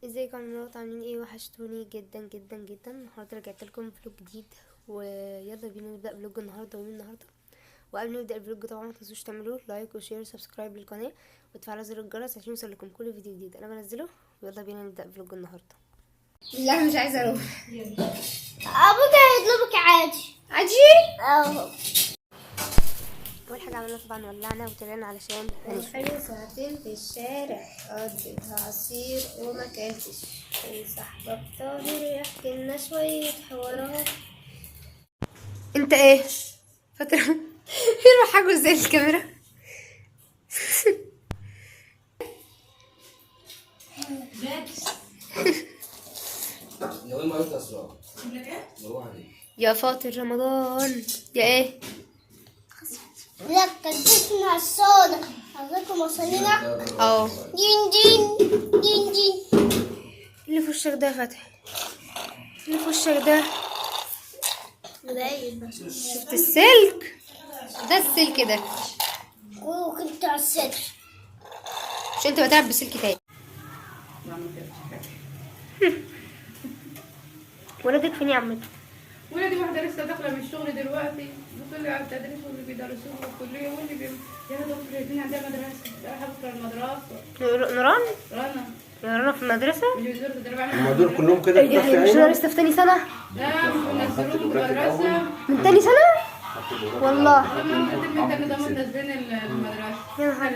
ازيكم عاملين ايه؟ وحشتوني جدا جدا جدا. النهارده رجعت لكم فلوج جديد، ويلا بينا نبدا فلوج النهارده ومن النهارده. وقبل ما نبدا الفلوج طبعا ما تنسوش تعملوا لايك وشير وسبسكرايب للقناه وتفعلوا زر الجرس عشان يوصلكم كل فيديو جديد انا بنزله. ويلا بينا نبدا فلوج النهارده. لا مش عايزه اروح. ابوك هيطلبك عادي. اه اول حاجه عملنا طبعا ولعنا وطلعنا علشان هنشوي ساعتين في الشارع، قضيت عصير وما كلتش. صاحبك طاهر يحكي لنا شوية حوارات. انت ايه فتره فين حاجه زي الكاميرا. يا فاطر رمضان يا ايه. لا كلتنا الصودا. حضرتكم وصلنا. اه دين دين دين دين. اللي في وشك ده يا فتحي، اللي في وشك ده شفت السلك ده؟ السلك ده وكنت على الصدر. مش انت بتلعب بسلك تاني؟ ولادك فين يا عمتي؟ ولادي واحدة لسه داخلة من الشغل دلوقتي، بتقولي على التدريس واللي بيدرسوه في الكلية واللي يا دكتور ابني عندها مدرسة، رايحة بكرة المدرسة. نوران رنا يا رنا في المدرسة؟ اللي بيدرسوا تدريب عام هما دول كلهم كده في يعني مش انا لسه في تاني سنة؟ لا مش منزلوهم في المدرسة. من تاني سنة؟ والله لما نكتب من تاني ده منزلين المدرسة. يا نهار.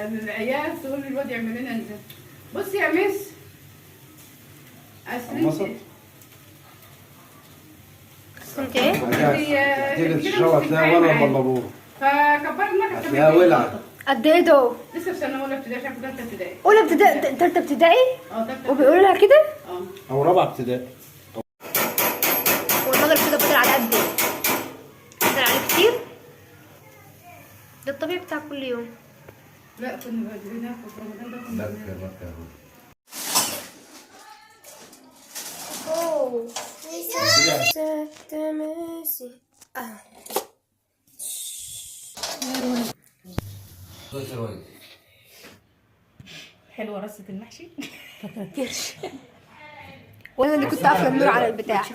للعيال تقول لي الواد يعمل لنا انزل. بصي يا مس انبسط؟ كنت ايه؟ تيجي تشرب هتلاقي ولا مبلبور، فكبرت دماغك هتلاقيها ولعت. قد ايه دول؟ لسه في سنة أولى ابتدائي، شايفة تالتة ابتدائي. اولى ابتدائي تالتة ابتدائي؟ تالتة وبيقولوا لها كده؟ اه او رابعه ابتدائي. والمغرب كده بطل على قد ايه؟ بطل عليه كتير؟ ده الطبيعي بتاع كل يوم. لا كنا هناك في رمضان ده كنا هناك. اوه ماشي. حلوة رصة المحشي. وانا اللي كنت قافله النور على البتاع.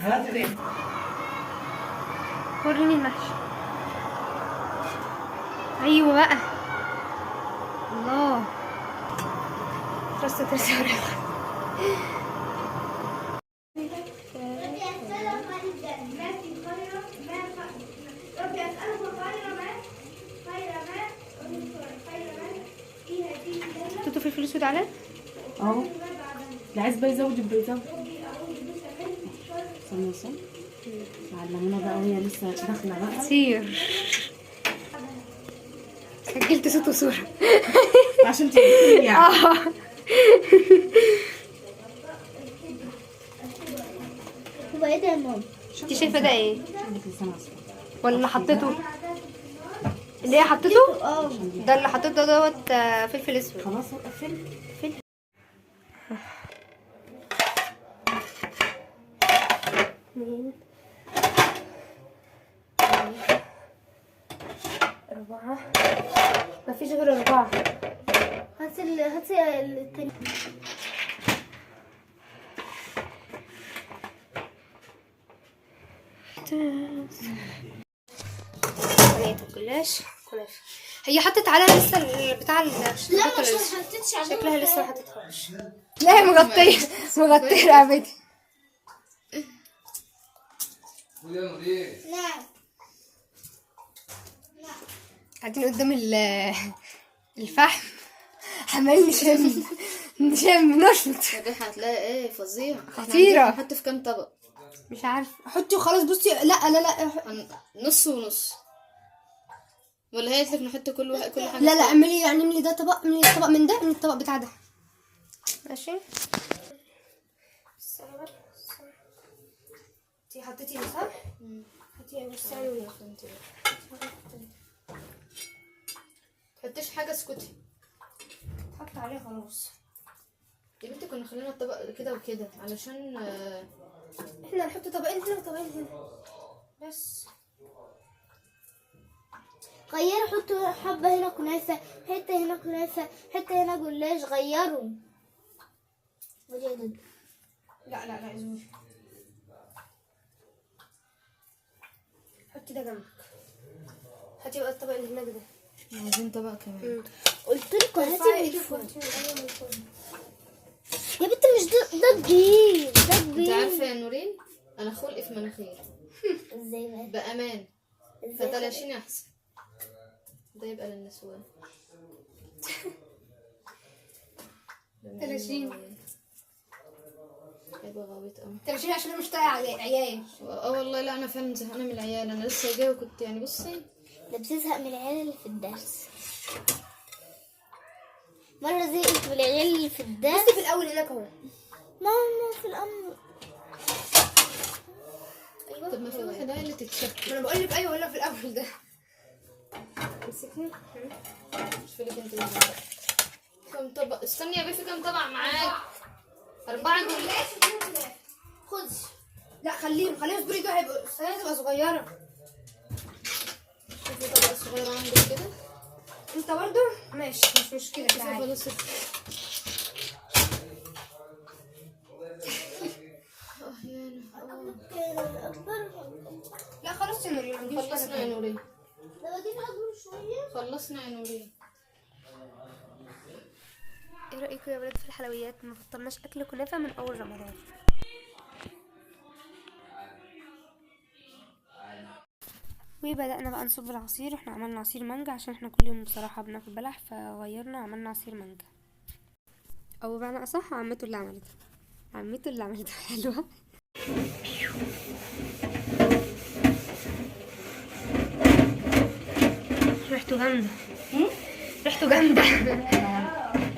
وريني المحشي. ايوه بقى الله رصة الفراخ. حطيته في الفلوس وتعالى. اهو اللي عايز بقى يزود بيزود. استنى علمونا بقى وهي لسه داخله بقى كتير. سجلت صوت وصورة عشان تجيبي يعني. هو ايه ده يا ماما؟ انت شايفه ده ايه؟ عندك لسان اصفر. ولا اللي حطيته؟ اللي هي حطيته؟ اه ده اللي حطيته دوت فلفل اسود. خلاص قفل. اثنين 4 مفيش غير 4. هاتي التاني. صينية الجلاش كنافة. هي حطت عليها لسه بتاع لا مش حطيتش عشان شكلها لسه ما حطتهاش. لا هي مغطية مغطية رقبتي. نعم. قاعدين قدام الفحم عمال نشم نشفط. الريحة هتلاقي ايه فظيع. خطيرة. نحط في كام طبق؟ مش عارفه حطي وخلاص. بصي لا نص ونص، ولا هي قالت لك نحط كل حاجة؟ لا اعملي يعني اعملي ده طبق، اعملي طبق من ده، اعملي الطبق بتاع ده. ماشي. انتي حطيتي ده صح؟ حطي بس اعملي تحطيش حاجة اسكتي حط عليه خلاص. يا بنتي. كنا خلينا الطبق كده وكده علشان احنا هنحط طبقين هنا وطبقين هنا بس. غيروا، حطوا حبة هنا كنافة، حتة هنا كنافة، حتة هنا جلاش. غيروا. لا لا لا زوج. حطي ده جنبك. هاتي بقى الطبق اللي هناك ده. عايزين طبق كمان. قلت لكم ارفعي هاتي ايدك من فوق. يا بنت مش ده كبير، ده انت كبير. عارفه يا نورين انا خلقي في مناخير ازاي بقى؟ بامان، فتلاشيني احسن. ده يبقى للنسوان. تلاشين. هيبقى غويط قوي. تلاشين عشان انا مش طايقه عيال. والله لا انا فعلا زهقانه من العيال. انا لسه جايه وكنت يعني بصي ده بتزهق من العيال اللي في الدرس. مرة زهقت من العيال اللي في الدرس. بصي في الاول هناك اهو. ماما في الأمر. طب ما في واحده هي اللي تتشكل. ما انا بقول لك ايوه ولا في الاول ده. مسكني مش فاكره انت إيه. كم طبق؟ استني يا بيه، في كم طبق معاك؟ 4 جلاش. خدي. لا خليهم اصبري، دول هيبقوا الصينيه تبقى صغيره. شوفي طبق صغير عندك كده. انت برضو ماشي مش مشكله تعالى. خلاص. لا خلاص يا نوري ما نجيبش خلصنا يا نورين. ده بجيب أكبر شوية. خلصنا يا نورين. ايه رايكم يا ولاد في الحلويات؟ ما بطلناش اكل كنافه من اول رمضان. وبدأنا بقى نصب العصير. احنا عملنا عصير مانجا عشان احنا كل يوم بصراحة بناكل بلح، فغيرنا وعملنا عصير مانجا، او بمعنى اصح عمته اللي عملته حلوة. ريحته جامدة. ريحته جامدة.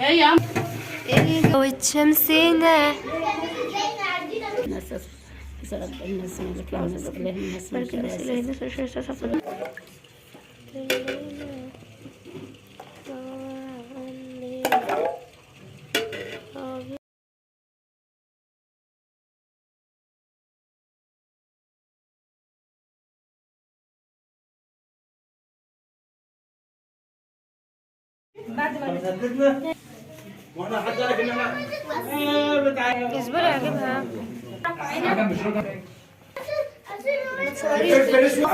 ايه يا عم؟ ايه شمسنا. الناس مالك يا الناس إلهي الناس واحنا حد قالك ان احنا اصبري اجيبها. فلفل اسود.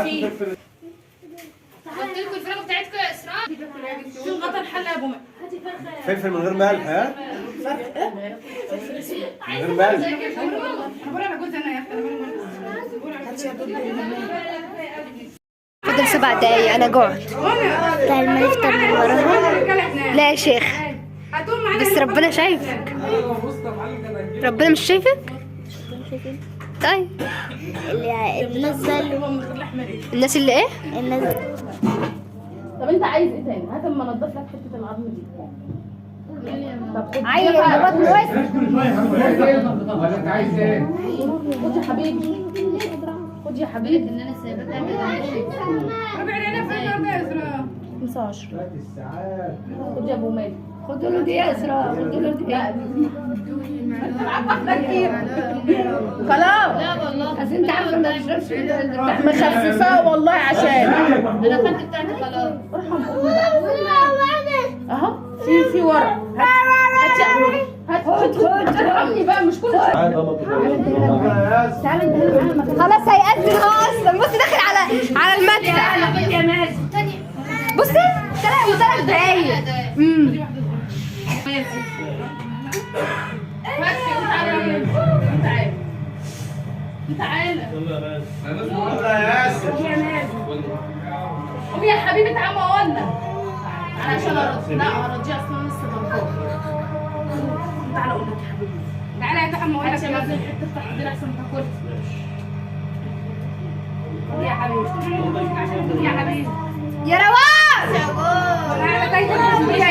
قلت لكم الفراخ بتاعتكم يا اسراء. شو غطا الحله يا ابو ماء؟ فلفل من غير ملح. ها من غير ملح. عباره عن جوز انا يا فضل 7 دقايق انا جوعت. تعال ما نفطر من وراها. لا يا شيخ بس ربنا شايفك. ربنا مش شايفك. طيب الناس اللي ايه؟ طب انت عايز ايه تاني؟ هات اما انضف لك حته العظم دي. عايز بطن واسع. انت عايز ايه؟ خد يا حبيبي، خد يا حبيبي. ان انا سايبك ربع العنب في النهارده يا اسراء 15 الساعات. خد يا ابو مالك. خد له دي يا اسراء، خد له دي. خلاص. لا والله بس انت عارفه ما تشربش مخففاه والله عشان انا خدت بتاعتي خلاص. ارحم اهو في ورق. هات ارحمني بقى مش كل تعالى انت خلاص هيأذن هو اصلا. بصي داخل على المدفع يا مازن. بصي 3 دقايق. تعالى يلا يا ياسر. قومي يا حبيبة عم قلنا عشان ارد. لا ارجع اصلا لسه ضربان. تعالى اقول لك يا حبيبي. تعالى يا عم اقول لك يا مازن حته تحضير احسن ما تاكلش. يا حبيبي يا حبيبي يا رواق تعالى تاكل يا